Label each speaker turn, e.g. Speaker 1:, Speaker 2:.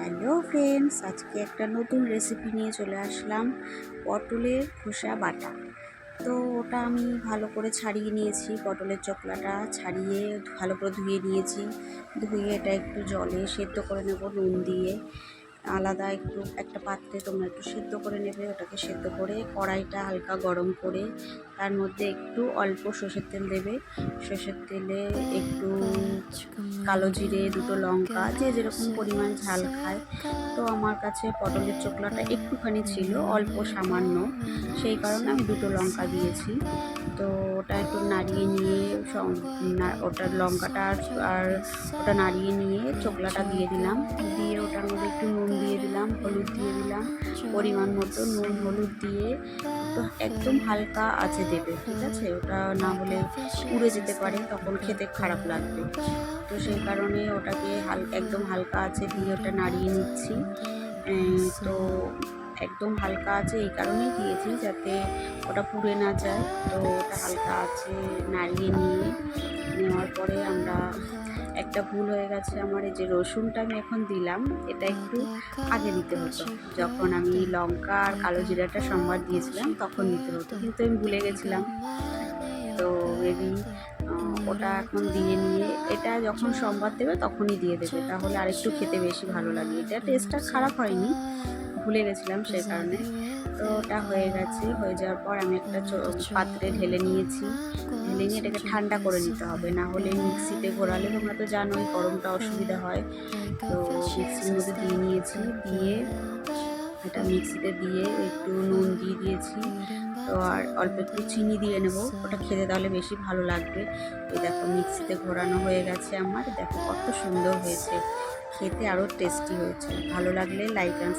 Speaker 1: Hello friends, আজকে একটা নতুন রেসিপি নিয়ে চলে আসলাম। পটলের খোসা বাটা। তো ওটা আমি ভালো করে ছাড়িয়ে নিয়েছি, পটলের চোকলাটা ছাড়িয়ে ভালো করে ধুয়ে নিয়েছি। ধুয়ে এটা একটু জলে সেদ্ধ করে নেব নুন দিয়ে। আলাদা একটু একটা পাত্রে তোমরা একটু সেদ্ধ করে নেবে। ওটাকে সেদ্ধ করে কড়াইটা হালকা গরম করে তার মধ্যে একটু অল্প সর্ষের তেল দেবে। সর্ষের তেলে একটু কালো জিরে, দুটো লঙ্কা, যে যেরকম পরিমাণ ঝাল খায়। তো আমার কাছে পটলের চোকলাটা একটুখানি ছিল, অল্প সামান্য, সেই কারণে আমি দুটো লঙ্কা দিয়েছি। তো ওটা একটু নাড়িয়ে নিয়ে ওটার লঙ্কাটা আর ওটা নাড়িয়ে নিয়ে চোকলাটা দিয়ে দিলাম। দিয়ে ওটার মধ্যে একটু নুন দিয়ে দিলাম, হলুদ দিয়ে দিলাম, পরিমাণ মতো নুন হলুদ দিয়ে একটু একদম হালকা আঁচে দেবে, ঠিক আছে? ওটা না হলে পুড়ে যেতে পারে, তখন খেতে খারাপ লাগবে। তো সেই কারণে ওটাকে একদম হালকা আঁচে দিয়ে ওটা নাড়িয়ে নিচ্ছি। তো একদম হালকা আছে এই কারণেই দিয়েছি যাতে ওটা পুড়ে না যায়। তো ওটা হালকা আছে নাড়িয়ে নেওয়ার পরে আমরা একটা ভুল হয়ে গেছে আমার, এই যে রসুনটা আমি এখন দিলাম, এটা একটু আগে দিতে হতো। যখন আমি লঙ্কা আর কালো জিরাটা সম্বাদ দিয়েছিলাম তখন দিতে হতো, কিন্তু আমি ভুলে গেছিলাম। তো মেবি ওটা এখন দিয়ে নিয়ে এটা যখন সম্বাদ দেবে তখনই দিয়ে দেবে, তাহলে আরেকটু খেতে বেশি ভালো লাগে। এটা টেস্টটা খারাপ হয়নি, ভুলে গেছিলাম সেই কারণে। তো ওটা হয়ে গেছে, হয়ে যাওয়ার পর আমি একটা পাত্রে ঢেলে নিয়েছি। ঢেলে নিয়ে এটাকে ঠান্ডা করে নিতে হবে, না হলে মিক্সিতে ঘোরালে তোমরা তো জানোই গরমটা অসুবিধা হয়। তো মিক্সির মধ্যে দিয়ে নিয়েছি, দিয়ে এটা মিক্সিতে দিয়ে একটু নুন দিয়ে দিয়েছি। তো আর অল্প একটু চিনি দিয়ে নেব, ওটা খেতে তাহলে বেশি ভালো লাগবে। এই দেখো মিক্সিতে ঘোরানো হয়ে গেছে আমার, দেখো কত সুন্দর হয়েছে, খেতে আরও টেস্টি হয়েছে। ভালো লাগলে লাইক অ্যান্ড